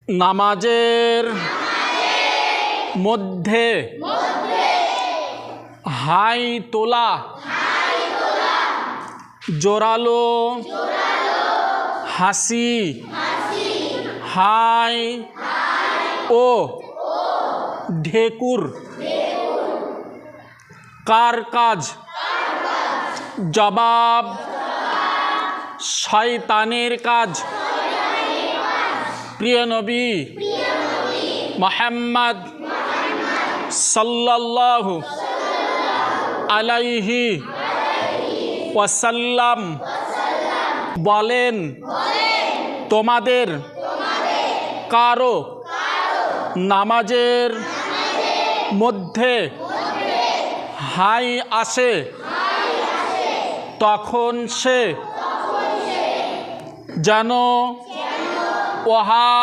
নামাজের মধ্যে হাই তোলা জোরালো হাসি হাই ও ঢেকুর কার কাজ? জবাব, শয়তানের কাজ। প্রিয় নবী মুহাম্মদ সাল্লাল্লাহু আলাইহি ওয়াসাল্লাম বলেন, তোমাদের কারো নামাজের মধ্যে হাই আসে তখন সে যেন উহা